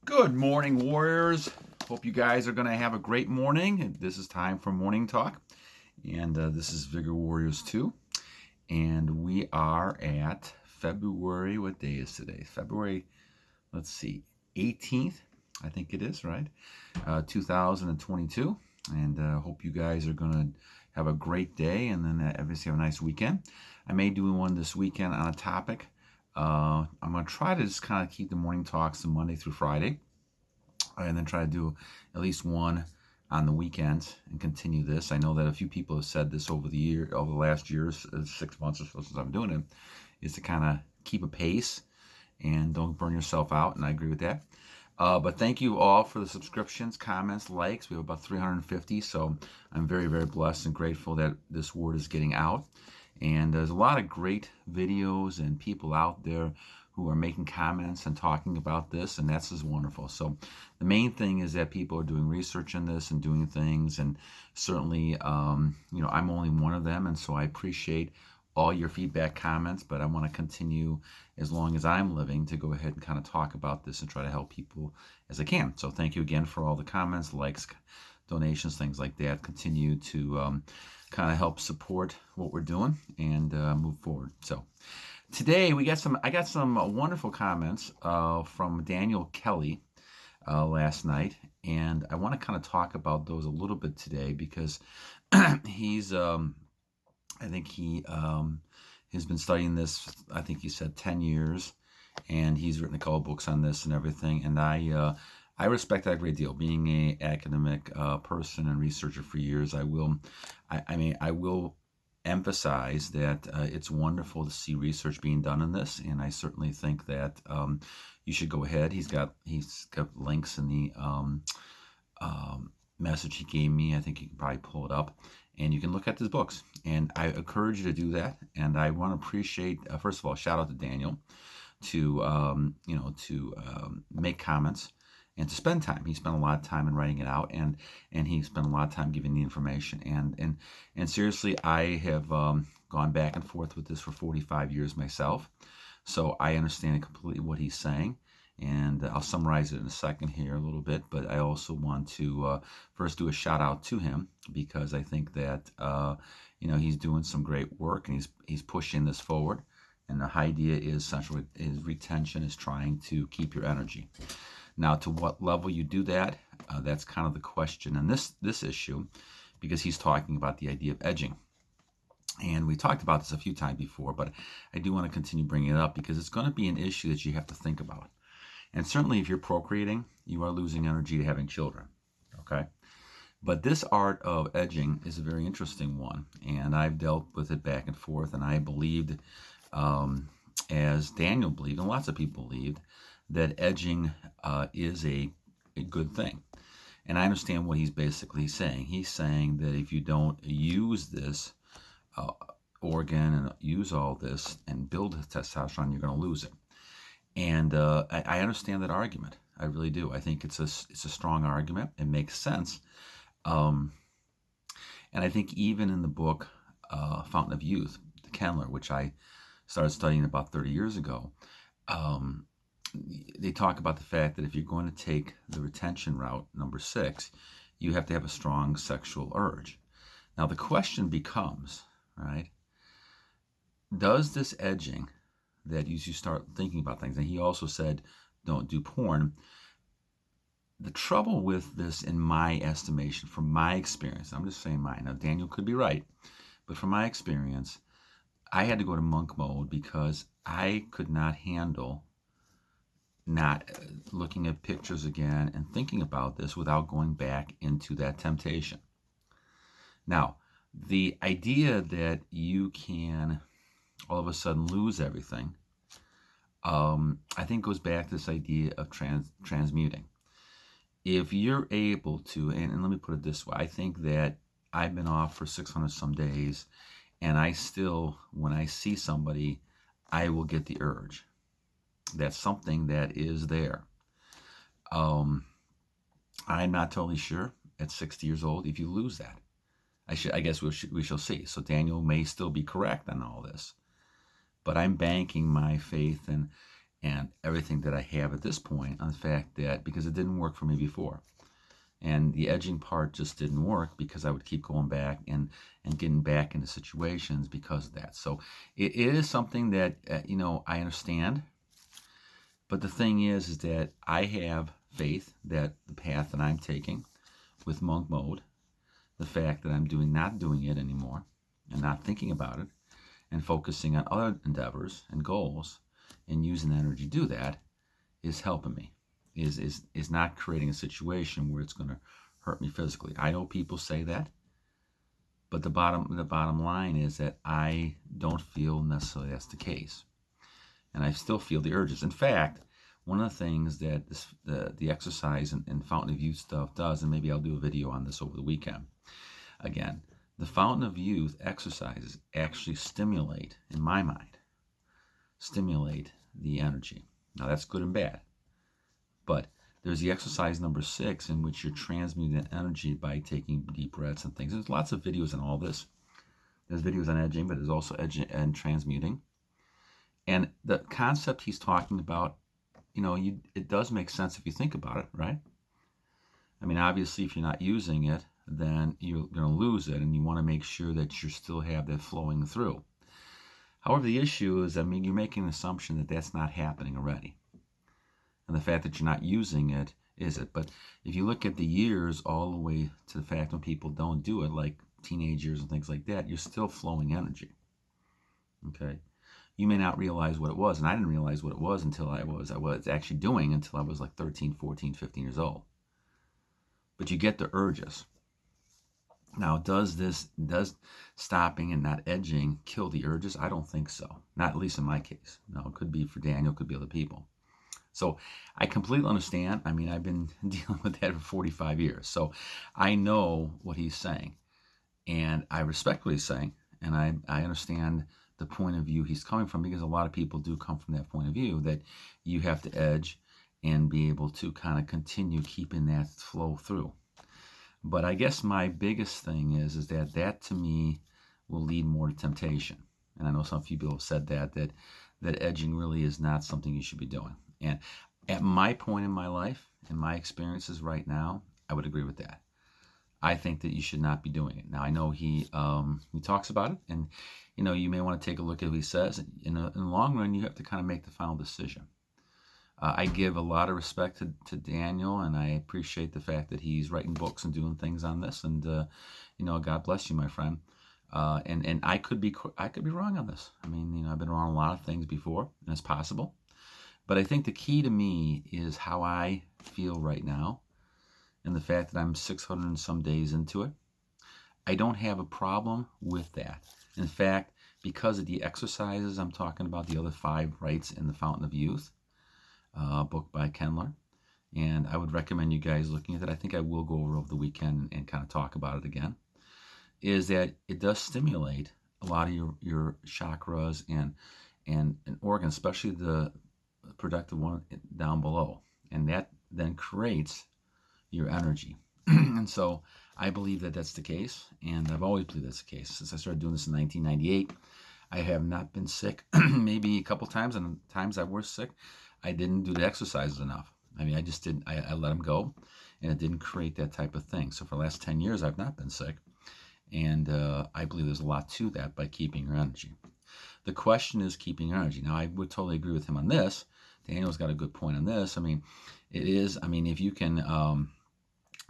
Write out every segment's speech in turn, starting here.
Good morning, warriors. Hope you guys are going to have a great morning. This is time for morning talk, and this is Vigor Warriors 2, and we are at February. What day is today? February, let's see, 18th, I think it is, right? 2022, and hope you guys are going to have a great day, and then obviously have a nice weekend. I may do one this weekend on a topic. I'm going to try to just kind of keep the morning talks from Monday through Friday, and then try to do at least one on the weekends and continue this. I know that a few people have said this over the last year, 6 months or so since I'm doing it, is to kind of keep a pace and don't burn yourself out, and I agree with that. But thank you all for the subscriptions, comments, likes. We have about 350, so I'm very, very blessed and grateful that this word is getting out. And there's a lot of great videos and people out there who are making comments and talking about this, and that's just wonderful. So the main thing is that people are doing research in this and doing things, and certainly, I'm only one of them, and so I appreciate all your feedback, comments, but I want to continue as long as I'm living to go ahead and kind of talk about this and try to help people as I can. So thank you again for all the comments, likes, donations, things like that. Continue to kind of help support what we're doing and move forward. So today I got some wonderful comments from Daniel Kelley last night, and I want to kind of talk about those a little bit today because he's I think he has been studying this. I think he said 10 years, and he's written a couple books on this and everything. And I respect that a great deal. Being a academic person and researcher for years, I will emphasize that it's wonderful to see research being done in this, and I certainly think that you should go ahead. He's got links in the message he gave me. I think you can probably pull it up, and you can look at his books. And I encourage you to do that. And I want to appreciate, first of all, shout out to Daniel to make comments and to spend time. He spent a lot of time in writing it out, and he spent a lot of time giving the information. And seriously, I have gone back and forth with this for 45 years myself, so I understand completely what he's saying. And I'll summarize it in a second here a little bit, but I also want to first do a shout out to him because I think that he's doing some great work, and he's pushing this forward. And the idea is essentially is retention is trying to keep your energy. Now, to what level you do that, that's kind of the question in this issue, because he's talking about the idea of edging. And we talked about this a few times before, but I do want to continue bringing it up because it's going to be an issue that you have to think about. And certainly if you're procreating, you are losing energy to having children, okay? But this art of edging is a very interesting one, and I've dealt with it back and forth, and I believed, as Daniel believed, and lots of people believed, that edging is a good thing. And I understand what he's basically saying. He's saying that if you don't use this organ and use all this and build testosterone, you're going to lose it. And I understand that argument. I really do. I think it's a strong argument. It makes sense. And I think even in the book Fountain of Youth, the Kendler, which I started studying about 30 years ago, they talk about the fact that if you're going to take the retention route, number 6, you have to have a strong sexual urge. Now the question becomes, right, does this edging that you start thinking about things, and he also said don't do porn. The trouble with this, in my estimation, from my experience, I'm just saying mine, now Daniel could be right, but from my experience, I had to go to monk mode because I could not handle not looking at pictures again and thinking about this without going back into that temptation. Now, the idea that you can all of a sudden lose everything, I think goes back to this idea of transmuting. If you're able to, and let me put it this way, I think that I've been off for 600 some days, and I still, when I see somebody, I will get the urge. That's something that is there. I'm not totally sure at 60 years old if you lose that. I guess we shall see. So Daniel may still be correct on all this, but I'm banking my faith and everything that I have at this point on the fact that because it didn't work for me before. And the edging part just didn't work because I would keep going back and getting back into situations because of that. So it is something that, I understand. But the thing is that I have faith that the path that I'm taking with monk mode, the fact that I'm not doing it anymore and not thinking about it and focusing on other endeavors and goals and using energy to do that is helping me, is not creating a situation where it's going to hurt me physically. I know people say that, but the bottom line is that I don't feel necessarily that's the case. And I still feel the urges. In fact, one of the things that the exercise and Fountain of Youth stuff does, and maybe I'll do a video on this over the weekend, again, the Fountain of Youth exercises actually stimulate, in my mind, stimulate the energy. Now that's good and bad. But there's the exercise number 6 in which you're transmuting that energy by taking deep breaths and things. There's lots of videos on all this. There's videos on edging, but there's also edging and transmuting. And the concept he's talking about, it does make sense if you think about it, right? I mean, obviously, if you're not using it, then you're going to lose it, and you want to make sure that you still have that flowing through. However, the issue is, you're making an assumption that that's not happening already. And the fact that you're not using it is it. But if you look at the years all the way to the fact when people don't do it, like teenage years and things like that, you're still flowing energy. Okay? You may not realize what it was, and I didn't realize what it was until I was actually doing until I was like 13, 14, 15 years old. But you get the urges. Now, does stopping and not edging kill the urges? I don't think so. Not at least in my case. No, it could be for Daniel, it could be other people. So I completely understand. I mean, I've been dealing with that for 45 years. So I know what he's saying. And I respect what he's saying. And I understand the point of view he's coming from, because a lot of people do come from that point of view, that you have to edge and be able to kind of continue keeping that flow through. But I guess my biggest thing is that to me will lead more to temptation. And I know some people have said that edging really is not something you should be doing. And at my point in my life, in my experiences right now, I would agree with that. I think that you should not be doing it. Now, I know he talks about it, and you may want to take a look at what he says. In the long run, you have to kind of make the final decision. I give a lot of respect to Daniel, and I appreciate the fact that he's writing books and doing things on this. And God bless you, my friend. And I could be wrong on this. I mean, I've been wrong on a lot of things before, and it's possible. But I think the key to me is how I feel right now, and the fact that I'm 600 and some days into it. I don't have a problem with that. In fact, because of the exercises I'm talking about, the other 5 rites in the Fountain of Youth, book by Kendler, and I would recommend you guys looking at it. I think I will go over the weekend and kind of talk about it again, is that it does stimulate a lot of your chakras and organs, especially the productive one down below, and that then creates your energy. And so I believe that that's the case, and I've always believed that's the case. Since I started doing this in 1998, I have not been sick. Maybe a couple times, and times I was sick, I didn't do the exercises enough. I mean, I just didn't, I let them go, and it didn't create that type of thing. So for the last 10 years, I've not been sick, and I believe there's a lot to that by keeping your energy. The question is keeping your energy. Now, I would totally agree with him on this. Daniel's got a good point on this. I mean, if you can,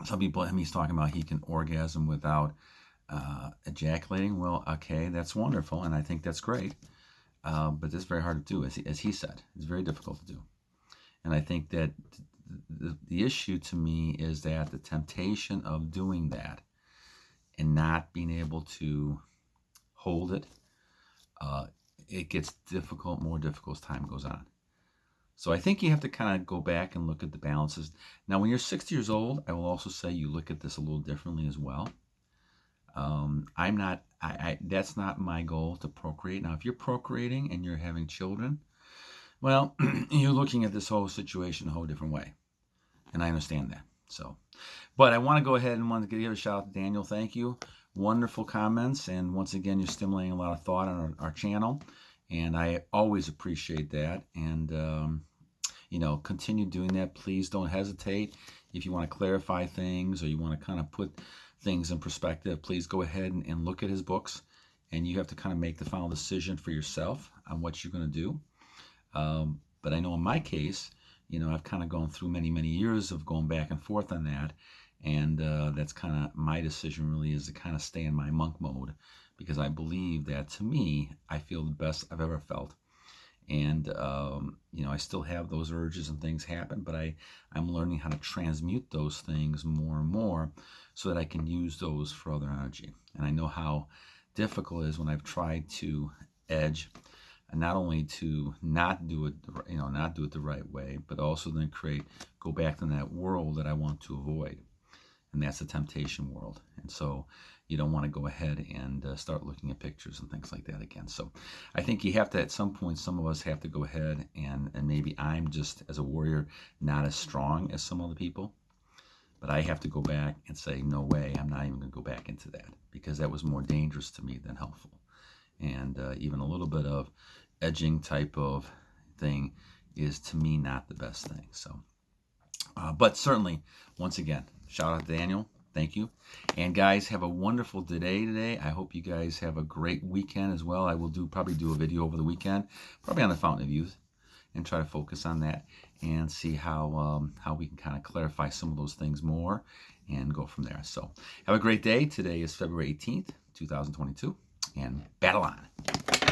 some people, he's talking about he can orgasm without ejaculating. Well, okay, that's wonderful, and I think that's great. But it's very hard to do, as he said. It's very difficult to do. And I think that the issue to me is that the temptation of doing that and not being able to hold it, it gets more difficult as time goes on. So I think you have to kind of go back and look at the balances. Now, when you're 60 years old, I will also say you look at this a little differently as well. That's not my goal to procreate. Now, if you're procreating and you're having children, well, you're looking at this whole situation a whole different way. And I understand that. But I want to go ahead and give a shout out to Daniel. Thank you. Wonderful comments. And once again, you're stimulating a lot of thought on our channel. And I always appreciate that. And, continue doing that. Please don't hesitate. If you want to clarify things or you want to kind of put things in perspective, please go ahead and look at his books. And you have to kind of make the final decision for yourself on what you're going to do. But I know in my case, I've kind of gone through many, many years of going back and forth on that. And that's kind of my decision really, is to kind of stay in my monk mode, because I believe that, to me, I feel the best I've ever felt. And, I still have those urges and things happen, but I'm learning how to transmute those things more and more so that I can use those for other energy. And I know how difficult it is when I've tried to edge, and not only to not do it the right way, but also then go back to that world that I want to avoid. And that's the temptation world. And so you don't want to go ahead and start looking at pictures and things like that again. So I think you have to, at some point, some of us have to go ahead and maybe I'm just, as a warrior, not as strong as some other people, but I have to go back and say, no way, I'm not even going to go back into that, because that was more dangerous to me than helpful. And even a little bit of edging type of thing is, to me, not the best thing. So, but certainly, once again, shout out to Daniel. Thank you. And guys, have a wonderful day today. I hope you guys have a great weekend as well. I will probably do a video over the weekend, probably on the Fountain of Youth, and try to focus on that and see how we can kind of clarify some of those things more and go from there. So have a great day. Today is February 18th, 2022, and battle on.